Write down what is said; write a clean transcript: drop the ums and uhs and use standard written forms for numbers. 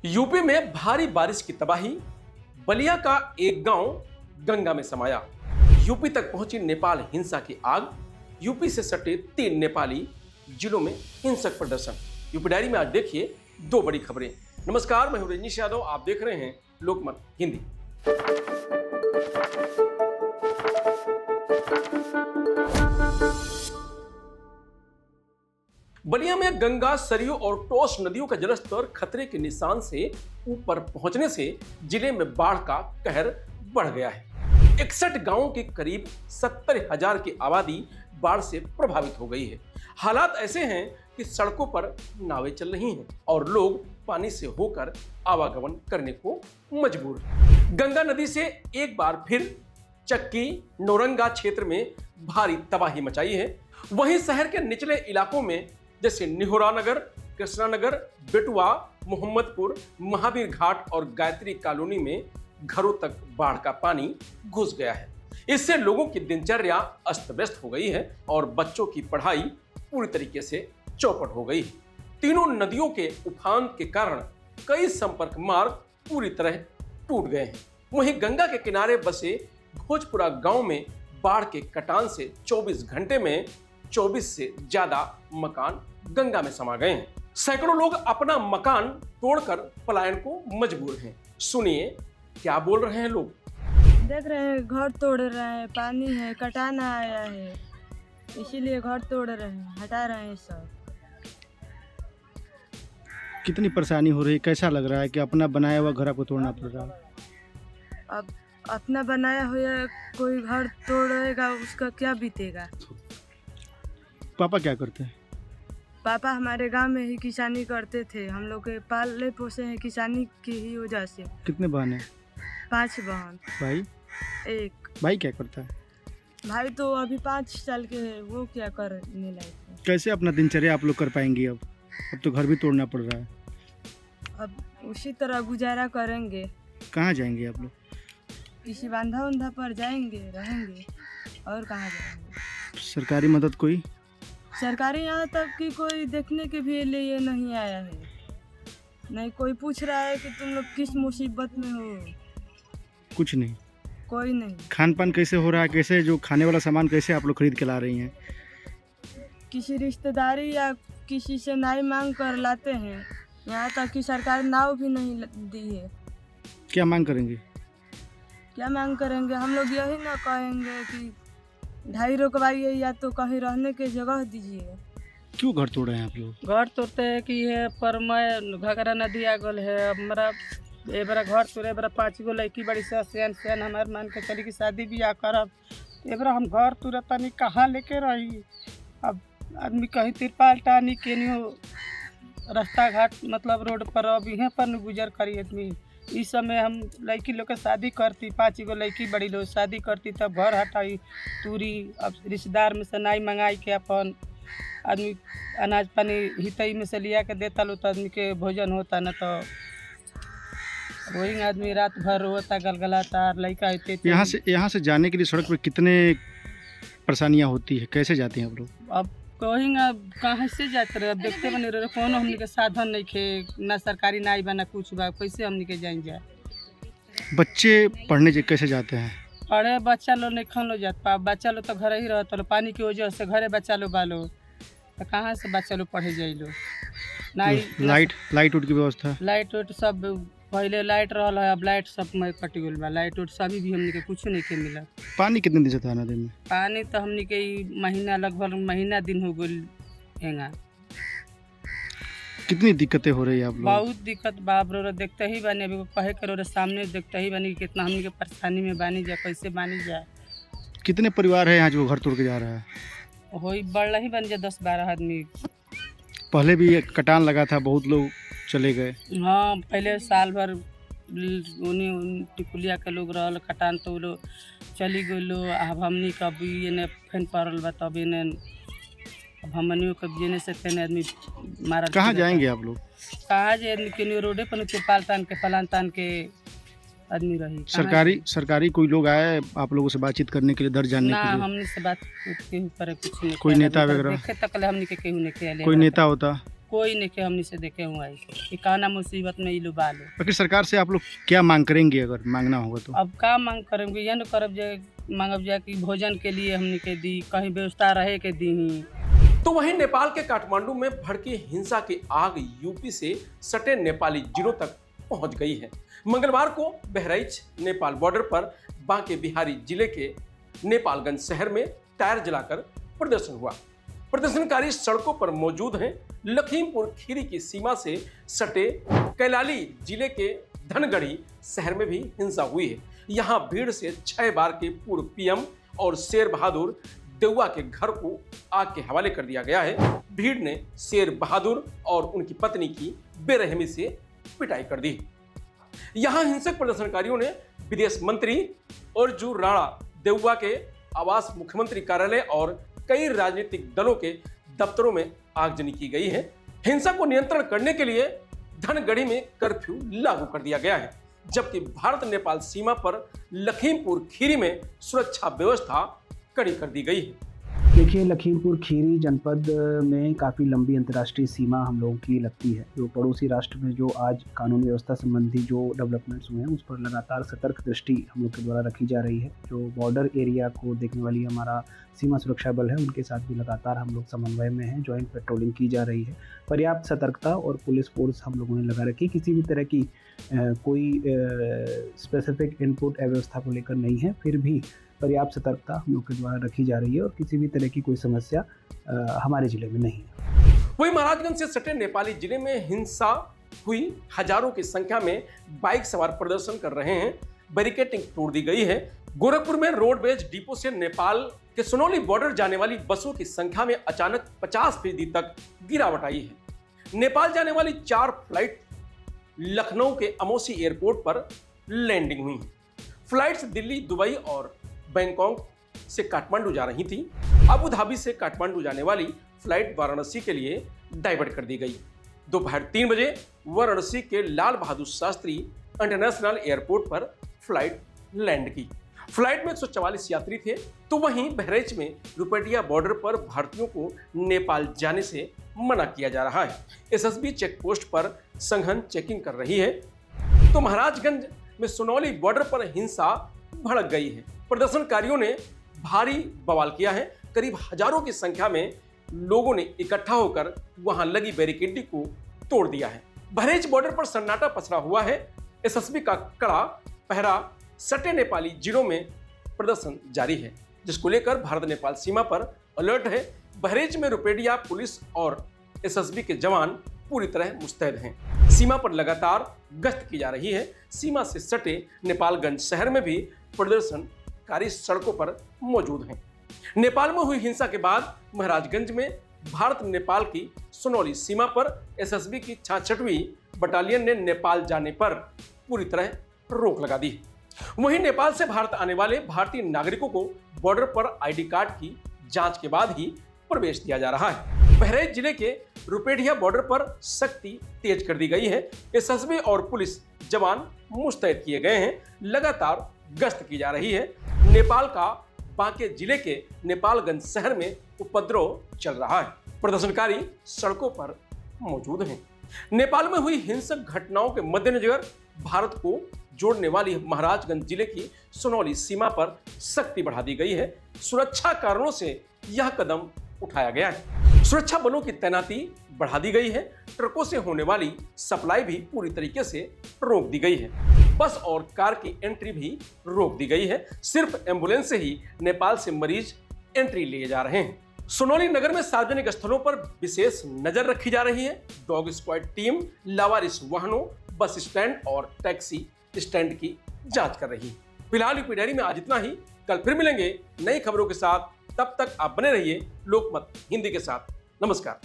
UP में भारी बारिश की तबाही, बलिया का एक गांव गंगा में समाया। यूपी तक पहुंची नेपाल हिंसा की आग, यूपी से सटे 3 नेपाली जिलों में हिंसक प्रदर्शन। यूपी डायरी में आज देखिए 2 बड़ी खबरें। नमस्कार, मैं हूं रजनीश यादव, आप देख रहे हैं लोकमत हिंदी। बलिया में गंगा, सरयू और टोस नदियों का जलस्तर खतरे के निशान से ऊपर पहुंचने से जिले में बाढ़ का कहर बढ़ गया है। 61 गांवों की करीब 70,000 की आबादी बाढ़ से प्रभावित हो गई है। हालात ऐसे हैं कि सड़कों पर नावें चल रही हैं और लोग पानी से होकर आवागमन करने को मजबूर हैं। गंगा नदी से एक बार फिर चक्की, नौरंगा क्षेत्र में भारी तबाही मचाई है। वहीं शहर के निचले इलाकों में जैसे निहोरा नगर, कृष्णा नगर, बेटुआ, मोहम्मदपुर, महावीर घाट और गायत्री कॉलोनी में घरों तक बाढ़ का पानी घुस गया है। इससे लोगों की दिनचर्या अस्त व्यस्त हो गई है और बच्चों की पढ़ाई पूरी तरीके से चौपट हो गई है। तीनों नदियों के उफान के कारण कई संपर्क मार्ग पूरी तरह टूट गए हैं। वहीं गंगा के किनारे बसे भोजपुरा गांव में बाढ़ के कटान से 24 घंटे में 24 से ज्यादा मकान गंगा में समा गए हैं। सैकड़ों लोग अपना मकान तोड़कर पलायन को मजबूर हैं। सुनिए क्या बोल रहे हैं लोग। देख रहे हैं, घर तोड़ रहे हैं, पानी है, कटाना आया है, इसीलिए घर तोड़ रहे हैं, हटा रहे हैं सब। कितनी परेशानी हो रही है, कैसा लग रहा है कि अपना बनाया हुआ घर आपको तोड़ना पड़ रहा है? अब अपना बनाया हुआ कोई घर तोड़ेगा, उसका क्या बीतेगा। पापा क्या करते हैं? पापा हमारे गांव में ही किसानी करते थे, हम लोग के पाले पोसे हैं किसानी की ही वजह से। कितने बहन हैं? 5 बहन। भाई? 1 भाई क्या करता है? भाई तो अभी 5 साल के है, वो क्या करने लायक है। कैसे अपना दिनचर्या आप लोग कर पाएंगे? अब तो घर भी तोड़ना पड़ रहा है। अब उसी तरह गुजारा करेंगे। कहाँ जाएंगे आप लोग? किसी बांधा उंधा पर जाएंगे, रहेंगे, और कहाँ जाएंगे। सरकारी मदद कोई? सरकारी यहाँ तक कि कोई देखने के भी लिए नहीं आया है। नहीं कोई पूछ रहा है कि तुम लोग किस मुसीबत में हो। कुछ नहीं। कोई नहीं। खान पान कैसे हो रहा है? कैसे जो खाने वाला सामान कैसे आप लोग खरीद के ला रही हैं? किसी रिश्तेदारी या किसी से नाई मांग कर लाते हैं। यहाँ तक कि सरकार नाव भी नहीं दी है। क्या मांग करेंगे? क्या मांग करेंगे? हम लोग यही ना कहेंगे कि ढाई रोकवाइए या तो कहीं रहने की जगह दीजिए। क्यों घर तोड़ रहे हैं आप लोग? घर तोड़ते हैं कि ये पर मैं घाघरा नदी आ गल है। अब मेरा ए बरा घर तोड़े, बरा 5 गो लड़की बड़ी से हमारे मान के चली की शादी ब्याह करब। ए बरा हम घर तोड़े तनी कहाँ लेके रही। अब आदमी कहीं तिरपाल टानी केनियो रास्ता घाट मतलब रोड पर अब यहाँ पर न गुजर करी आदमी। इस समय हम लड़की लोग के शादी करती, 5 गो लड़की बड़ी लोग शादी करती, तब घर हटाई तूरी। अब रिश्तेदार में से नाई मंगाई के अपन आदमी अनाज पानी हितई में से लिया के देता लो, तो आदमी के भोजन होता न। तो वही आदमी रात भर रोता, गलगलाता, लड़का होते। यहाँ से जाने के लिए सड़क पर कितने परेशानियाँ होती है? कैसे जाते हैं आप लोग? अब कहीं कहाँ से जाते रहे। अब देखते बने रहे कोनो हमने के साधन नहीं खे, ना सरकारी नाई बना कुछ बा, कैसे हमने के जाए जाए। बच्चे पढ़ने कैसे जाते हैं? पढ़े बच्चा लोग नहीं खन लो जात पा, बच्चा लोग तो घर ही रहता लो, पानी की वजह से घरे बच्चा लोग बालो, तो कहाँ से बच्चा लोग पढ़े जाए लो। लाइट उट की व्यवस्था? लाइट उट सब पहले लाइट रहा है, अब लाइट सब में कट गई बा। लाइट उट सभी भी हमने के कुछ नहीं के मिला। पानी कितने दिन से था नदी में? पानी तो हमने के महीना लगभग महीना दिन हो गई हेंगा। कितनी दिक्कतें हो रही है आप लोग? बहुत दिक्कत बाप रो देखते ही बानी, अभी कहे करो सामने देखते ही बानी कितना हमने के परेशानी में बानी जाए, कैसे बानी जाए। कितने परिवार है यहाँ जो घर तोड़ के जा रहा है? वही बढ़ ही बन जाए 10-12 आदमी। पहले भी कटान लगा था, बहुत लोग चले गए। हाँ, पहले साल भर उन्हीं टिकुलिया के लोग रहल, कटान तो लोग चली गए लो। अब हमनी कभी इन्हें फैन पड़ल बा, तब इन्हें अब हमनियों के जेने से तेने आदमी मारा। कहाँ जाएंगे आप लोग? कहाँ जाए आदमी के रोडे पर तिरपाल तान के फलान तान के आदमी रही। सरकारी कोई लोग आए आप लोगों से बातचीत करने के लिए, दर जानने के लिए? हमने से बात केहू करे कुछ नहीं। कोई नेता वगैरह? देखे तक हमने के केहू नहीं किया। कोई नेता होता? कोई नहीं के हमने से देखे हुआ है कि काना मुसीबत में इलू बालो। आखिर सरकार से आप लोग क्या मांग करेंगे अगर मांगना होगा तो? अब का मांग करेंगे, यह न करब जे मांगब जा कि भोजन के लिए हमने के दी, कहीं व्यवस्था रहे के दी। तो वहीं नेपाल के काठमांडू में भड़की हिंसा की आग यूपी से सटे नेपाली जिलों तक पहुंच गई है। मंगलवार को बहराइच नेपाल बॉर्डर पर बांके बिहारी जिले के नेपालगंज शहर में टायर जलाकर प्रदर्शन हुआ। प्रदर्शनकारी सड़कों पर मौजूद हैं। लखीमपुर खीरी की सीमा से सटे कैलाली जिले के धनगढ़ी शहर में भी हिंसा हुई है। यहां भीड़ से 6 बार के पूर्व पीएम और शेर बहादुर देउआ के घर को आग के हवाले कर दिया गया है। भीड़ ने शेर बहादुर और उनकी पत्नी की बेरहमी से पिटाई कर दी। यहां हिंसक प्रदर्शनकारियों ने विदेश मंत्री अर्जुन राणा देउआ के आवास, मुख्यमंत्री कार्यालय और कई राजनीतिक दलों के दफ्तरों में आगजनी की गई है। हिंसा को नियंत्रण करने के लिए धनगढ़ी में कर्फ्यू लागू कर दिया गया है, जबकि भारत नेपाल सीमा पर लखीमपुर खीरी में सुरक्षा व्यवस्था कड़ी कर दी गई है। देखिए, लखीमपुर खीरी जनपद में काफ़ी लंबी अंतर्राष्ट्रीय सीमा हम लोगों की लगती है। जो पड़ोसी राष्ट्र में जो आज कानून व्यवस्था संबंधी जो डेवलपमेंट्स हुए हैं उस पर लगातार सतर्क दृष्टि हम लोग के द्वारा रखी जा रही है। जो बॉर्डर एरिया को देखने वाली हमारा सीमा सुरक्षा बल है उनके साथ भी लगातार हम लोग समन्वय में हैं। जॉइंट पेट्रोलिंग की जा रही है। पर्याप्त सतर्कता और पुलिस फोर्स हम लोगों ने लगा रखी। किसी भी तरह की कोई स्पेसिफिक इनपुट अव्यवस्था को लेकर नहीं है, फिर भी पर्याप्त सतर्कता हम लोग के द्वारा रखी जा रही है और किसी भी तरह की कोई समस्या हमारे जिले में नहीं है। वहीं महाराजगंज से सटे नेपाली जिले में हिंसा हुई। हजारों की संख्या में बाइक सवार प्रदर्शन कर रहे हैं। बैरिकेडिंग तोड़ दी गई है। गोरखपुर में रोडवेज डिपो से नेपाल के सुनौली बॉर्डर जाने वाली बसों की संख्या में अचानक 50% तक गिरावट आई है। नेपाल जाने वाली 4 फ्लाइट लखनऊ के अमोसी एयरपोर्ट पर लैंडिंग हुई। फ्लाइट्स दिल्ली, दुबई और बैंकॉक से काठमांडू जा रही थी। अबू धाबी से काठमांडू जाने वाली फ्लाइट वाराणसी के लिए डाइवर्ट कर दी गई। दोपहर 3 बजे वाराणसी के लाल बहादुर शास्त्री इंटरनेशनल एयरपोर्ट पर फ्लाइट लैंड की। फ्लाइट में 144 यात्री थे। तो वहीं बहराइच में रुपेटिया बॉर्डर पर भारतीयों को नेपाल जाने से मना किया जा रहा है। एसएसबी चेक पोस्ट पर सघन चेकिंग कर रही है। तो महाराजगंज में सुनौली बॉर्डर पर हिंसा भड़क गई है। प्रदर्शनकारियों ने भारी बवाल किया है। करीब हजारों की संख्या में लोगों ने इकट्ठा होकर वहां लगी बैरिकेडिंग को तोड़ दिया है। बहराइच बॉर्डर पर सन्नाटा पसरा हुआ है। एसएसबी का कड़ा पहरा सटे नेपाली जिलों में प्रदर्शन जारी है, जिसको लेकर भारत नेपाल सीमा पर अलर्ट है। बहराइच में रुपेडिया पुलिस और एसएसबी के जवान पूरी तरह मुस्तैद हैं। सीमा पर लगातार गश्त की जा रही है। सीमा से सटे नेपालगंज शहर में भी प्रदर्शनकारी सड़कों पर मौजूद हैं। नेपाल में हुई हिंसा के बाद महाराजगंज में भारत नेपाल की सुनौली सीमा पर एसएसबी की 66वीं बटालियन ने नेपाल जाने पर पूरी तरह रोक लगा दी। वहीं नेपाल से भारत आने वाले भारतीय नागरिकों को बॉर्डर पर आईडी कार्ड की जांच के बाद ही प्रवेश दिया जा रहा है। बहराइच जिले के रुपेडिया बॉर्डर पर सख्ती तेज कर दी गई है। एसएसबी और पुलिस जवान मुस्तैद किए गए हैं। लगातार गश्त की जा रही है। नेपाल का बांके जिले के नेपालगंज शहर में उपद्रव चल रहा है। प्रदर्शनकारी सड़कों पर मौजूद हैं। नेपाल में हुई हिंसक घटनाओं के मद्देनजर भारत को जोड़ने वाली महाराजगंज जिले की सुनौली सीमा पर सख्ती बढ़ा दी गई है। सुरक्षा कारणों से यह कदम उठाया गया है। सुरक्षा बलों की तैनाती बढ़ा दी गई है। ट्रकों से होने वाली सप्लाई भी पूरी तरीके से रोक दी गई है। बस और कार की एंट्री भी रोक दी गई है। सिर्फ एम्बुलेंस से ही नेपाल से मरीज एंट्री लिए जा रहे हैं। सुनौली नगर में सार्वजनिक स्थलों पर विशेष नजर रखी जा रही है। डॉग स्क्वाड टीम लावारिस वाहनों, बस स्टैंड और टैक्सी स्टैंड की जांच कर रही है। फिलहाल यूपी डायरी में आज इतना ही। कल फिर मिलेंगे नई खबरों के साथ। तब तक आप बने रहिए लोकमत हिंदी के साथ। नमस्कार।